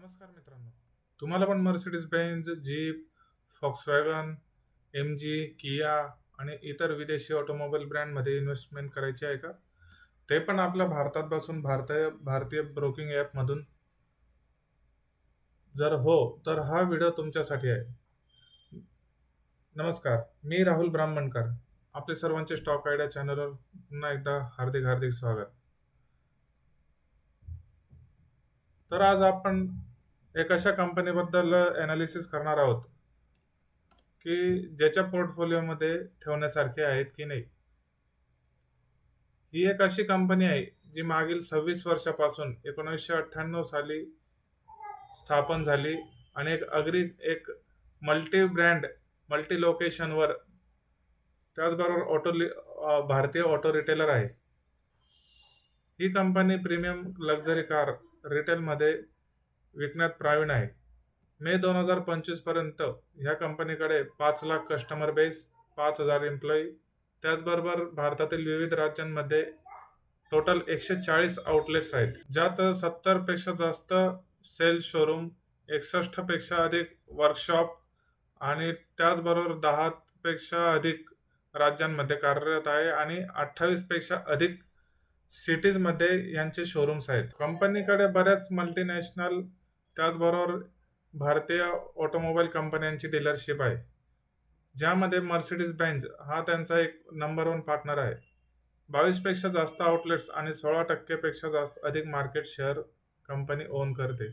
नमस्कार मित्रांनो. तुम्हाला पण Mercedes Benz, Jeep, Volkswagen, MG, Kia आणि इतर विदेशी ऑटोमोबाईल ब्रँडमध्ये इन्व्हेस्टमेंट करायची आहे का? ते पण आपल्या भारतात बसून भारतीय ब्रोकिंग ॲपमधून. जर हो, तर हा व्हिडिओ तुमच्यासाठी आहे. नमस्कार, मी राहुल ब्राह्मणकर. आपले सर्वांचे स्टॉक आयडिया चॅनलवर पुन्हा एकदा हार्दिक हार्दिक स्वागत. तर आज आपण एक अशा कंपनीबद्दल एनालिसिस करणार आहोत की ज्याच्या पोर्टफोलिओमध्ये ठेवण्यासारखे आहेत की नाही. ही एक अशी कंपनी आहे जी मागील 26 वर्षापासून 1998 साली स्थापन झाली आणि एक मल्टी ब्रँड, मल्टी लोकेशनवर, त्याचबरोबर भारतीय ऑटो रिटेलर आहे. ही कंपनी प्रीमियम लक्झरी कार रिटेलमध्ये विकण्यात प्रावीण आहे. मे 2025 पर्यंत ह्या कंपनीकडे 5 लाख कस्टमर बेस, 5,000 एम्प्लॉई, त्याचबरोबर भारतातील विविध राज्यांमध्ये टोटल 140 आउटलेट्स आहेत, ज्यात 70 पेक्षा जास्त सेल्स शोरूम, 61 पेक्षा अधिक वर्कशॉप आणि त्याचबरोबर 10 पेक्षा अधिक राज्यांमध्ये कार्यरत आहे आणि 28 पेक्षा अधिक सिटीजमध्ये यांचे शोरूम्स आहेत. कंपनीकडे बऱ्याच मल्टीनॅशनल, त्याचबरोबर भारतीय ऑटोमोबाईल कंपन्यांची डीलरशिप आहे, ज्यामध्ये मर्सिडीज बेंझ हा त्यांचा एक नंबर 1 पार्टनर आहे. 22 पेक्षा जास्त आउटलेट्स आणि 16% पेक्षा जास्त अधिक मार्केट शेअर कंपनी ओन करते.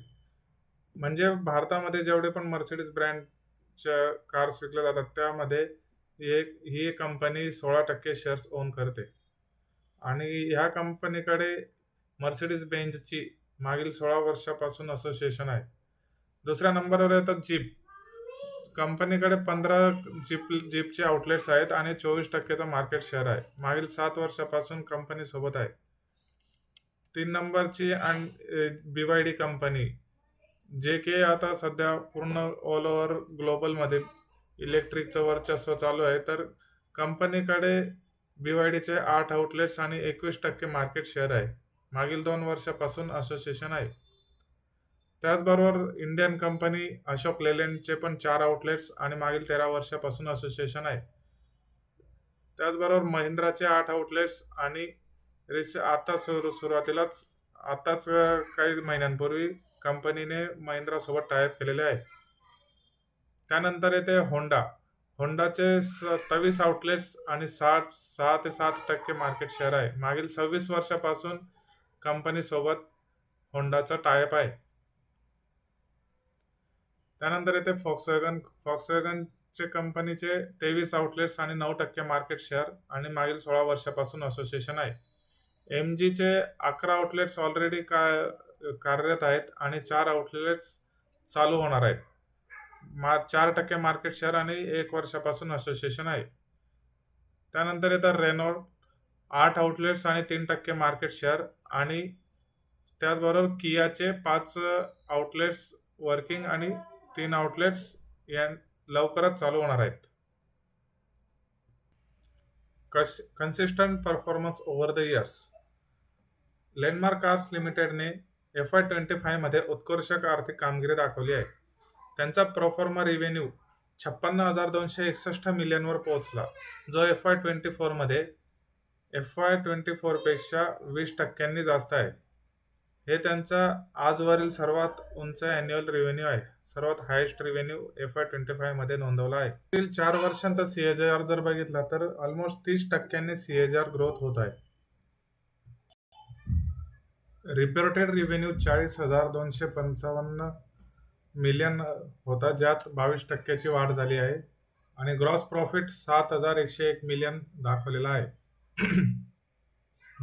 म्हणजे भारतामध्ये जेवढे पण मर्सिडीज ब्रँडच्या कार्स विकल्या जातात त्यामध्ये ही एक कंपनी 16% शेअर्स ओन करते. आणि ह्या कंपनीकडे मर्सिडीज बेंझची मागील 16 वर्षापासून असोसिएशन आहे. दुसऱ्या नंबरवर येतात जीप. कंपनीकडे 15 जीपचे आउटलेट्स आहेत आणि 24%चा मार्केट शेअर आहे. मागील 7 वर्षापासून कंपनी सोबत आहे. 3 नंबरची BYD कंपनी, जे की आता सध्या पूर्ण ऑल ओव्हर ग्लोबलमध्ये इलेक्ट्रिकचं वर्चस्व चालू आहे. तर कंपनीकडे BYDचे 8 आउटलेट्स आणि 21% मार्केट शेअर आहे. मागील 2 वर्षापासून असोसिएशन आहे. त्याचबरोबर इंडियन कंपनी अशोक लेलँडचे पण 4 आउटलेट्स आणि मागील 13 वर्षापासून असोसिएशन आहे. त्याचबरोबर महिंद्राचे 8 आउटलेट्स आणि आताच काही महिन्यांपूर्वी कंपनीने महिंद्रासोबत टायअप केलेले आहे. त्यानंतर येते होंडाचे 27 आउटलेट्स आणि 6 ते 7% मार्केट शेअर आहे. मागील 26 वर्षापासून कंपनीसोबत होंडाचा टायअप आहे. त्यानंतर येते फॉक्सवॅगनचे कंपनीचे 23 आउटलेट्स आणि 9% मार्केट शेअर आणि मागील 16 वर्षापासून असोसिएशन आहे. एमजीचे 11 आउटलेट्स ऑलरेडी कार्यरत आहेत आणि 4 आउटलेट्स चालू होणार आहेत. 4% मार्केट शेअर आणि 1 वर्षापासून असोसिएशन आहे. त्यानंतर येतात रेनॉल्ट, 8 आउटलेट्स आणि 3% मार्केट शेअर आणि त्याचबरोबर कियाचे 5 आउटलेट्स वर्किंग आणि 3 आउटलेट्स लवकरच चालू होणार आहेत. Consistent performance over the years. Landmark cars लिमिटेडने FY25 मध्ये उत्कृष्ट आर्थिक कामगिरी दाखवली आहे. त्यांचा प्रोफॉर्मा रेव्हेन्यू 56,261 मिलियनवर पोहोचला, जो FY24 मध्ये FY24 पेक्षा 20% जास्त आहे. हे त्यांचा आजवरील सर्वात उंच अॅन्युअल रेव्हेन्यू आहे. सर्वात हायेस्ट रेव्हेन्यू FY25 मध्ये नोंदवला आहे. पुढील 4 वर्षांचा CAGR जर बघितला तर ऑलमोस्ट 30% CAGR ग्रोथ होत आहे. रिपोर्टेड रेव्हेन्यू 40,255 मिलियन होता, ज्यात 22% वाढ झाली आहे आणि ग्रॉस प्रॉफिट 7,101 मिलियन दाखवलेला आहे,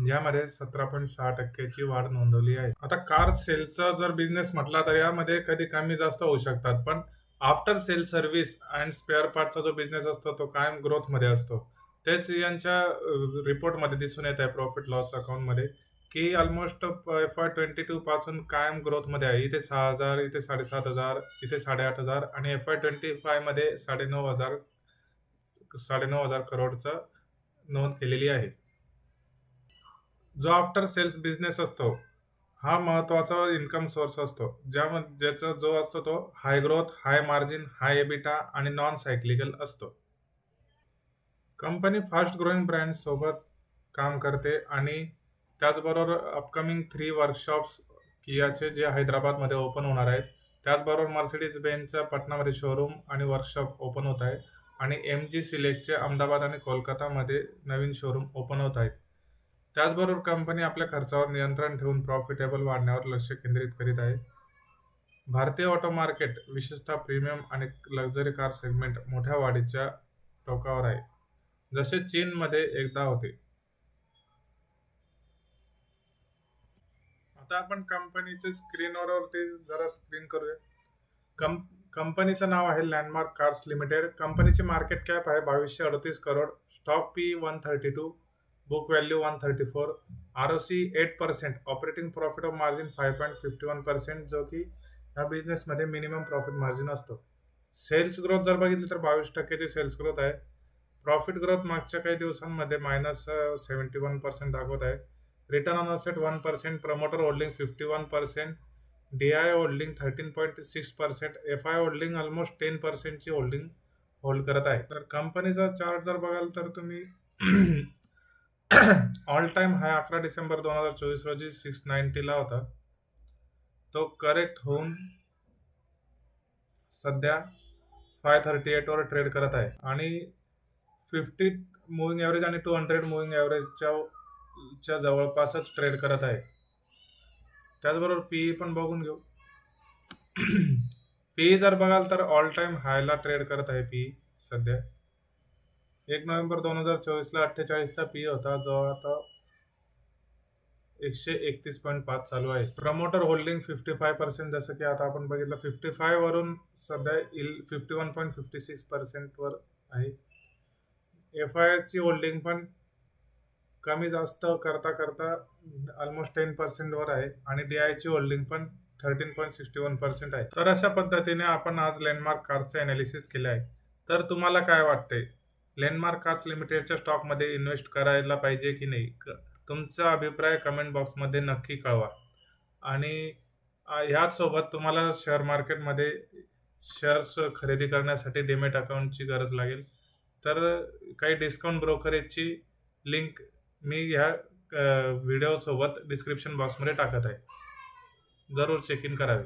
ज्यामध्ये 17.6% वाढ नोंदवली आहे. आता कार सेलचा जर बिझनेस म्हटला तर यामध्ये कधी कमी जास्त होऊ शकतात, पण after sale service and spare पार्टचा जो बिझनेस असतो तो कायम ग्रोथमध्ये असतो. तेच यांच्या रिपोर्टमध्ये दिसून येत आहे, प्रॉफिट लॉस अकाउंटमध्ये, की ऑलमोस्ट FY22 पासून कायम ग्रोथमध्ये आहे. इथे 6,000, इथे 7,500, इथे 8,500 आणि FY25 मध्ये 9,500 करोडचा नोंद केलेली आहे. जो आफ्टर सेल्स बिझनेस असतो हा महत्त्वाचा इन्कम सोर्स असतो, ज्याचा जो असतो तो हाय ग्रोथ, हाय मार्जिन, हाय एबिटा आणि नॉन सायक्लिकल असतो. कंपनी फास्ट ग्रोइंग ब्रँड सोबत काम करते आणि त्याचबरोबर अपकमिंग 3 वर्कशॉप्स कियाचे जे हैदराबादमध्ये ओपन होणार आहेत. त्याचबरोबर मर्सिडीज बेंझच्या पटनामध्ये शोरूम आणि वर्कशॉप ओपन होत आहे आणि एम-जी सिलेक्टचे अहमदाबाद आणि कोलकातामध्ये नवीन शोरूम ओपन होत आहेत. त्याचबरोबर कंपनी आपल्या खर्चावर नियंत्रण ठेवून प्रॉफिटेबल वाढण्यावर लक्ष केंद्रित करीत आहे. भारतीय ऑटो मार्केट, विशेषतः प्रीमियम आणि लक्झरी कार सेगमेंट मोठ्या वाढीच्या टोकावर आहे, जसे चीनमध्ये एकदा होते. आता आपण कंपनीचे स्क्रीनवरती जरा स्क्रीन करूया. कं कंपनीचं नाव आहे लँडमार्क कार्स लिमिटेड. कंपनीची मार्केट कॅप आहे 2238 crore. Stock P 132, book value 134, आर-ओ-सी 8%, operating profit of margin 5.51%, जो की या बिझनेसमध्ये मिनिमम प्रॉफिट मार्जिन असतो. सेल्स ग्रोथ जर बघितली तर 22% सेल्स ग्रोथ आहे. प्रॉफिट ग्रोथ मागच्या काही दिवसांमध्ये -71% दाखवत आहे. Return on asset 1%, promoter holding 51%, D-I holding 13.6%, F-I holding almost 10% ची होल्डिंग होल्ड करत आहे. तर कंपनीचा चार्ट जर बघाल तर तुम्ही ऑल टाइम हाय 11 डिसेंबर 2024 रोजी 690 ला होता. तो करेक्ट होऊन सध्या 538 वर ट्रेड करत आहे आणि 50 मुव्हिंग ॲव्हरेज आणि 200 मुव्हिंग ॲव्हरेजच्या जवळपासच ट्रेड करत आहे. त्याचबरोबर पीई पण बघून घेऊ. पीई जर बघाल तर ऑल टाइम हायला ट्रेड करत आहे पीई सध्या. 1 नोव्हेंबर 2024 ला 48 चा पीई होता, जो आता 131.5 चालू आहे. प्रमोटर होल्डिंग 55%, जसं की आता आपण बघितलं 55 वरून सध्या 51.56% वर आहे. एफ-आय ची होल्डिंग पण कमी जास्त करता करता ऑलमोस्ट 10% वर आहे आणि डी-आय ची होल्डिंग पण 13.61% आहे. तर अशा पद्धतीने आपण आज लँडमार्क कार्सचे अनालिसिस केले आहे. तर तुम्हाला काय वाटते, लँडमार्क कार्स लिमिटेडच्या स्टॉकमध्ये इन्व्हेस्ट करायला पाहिजे की नाही? तुमचा अभिप्राय कमेंट बॉक्समध्ये नक्की कळवा. आणि ह्याचसोबत तुम्हाला शेअर मार्केटमध्ये शेअर्स खरेदी करण्यासाठी डीमॅट अकाउंटची गरज लागेल. तर काही डिस्काउंट ब्रोकरेजची लिंक मी ह्या व्हिडिओसोबत डिस्क्रिप्शन बॉक्समध्ये टाकत आहे. जरूर चेक इन करावे.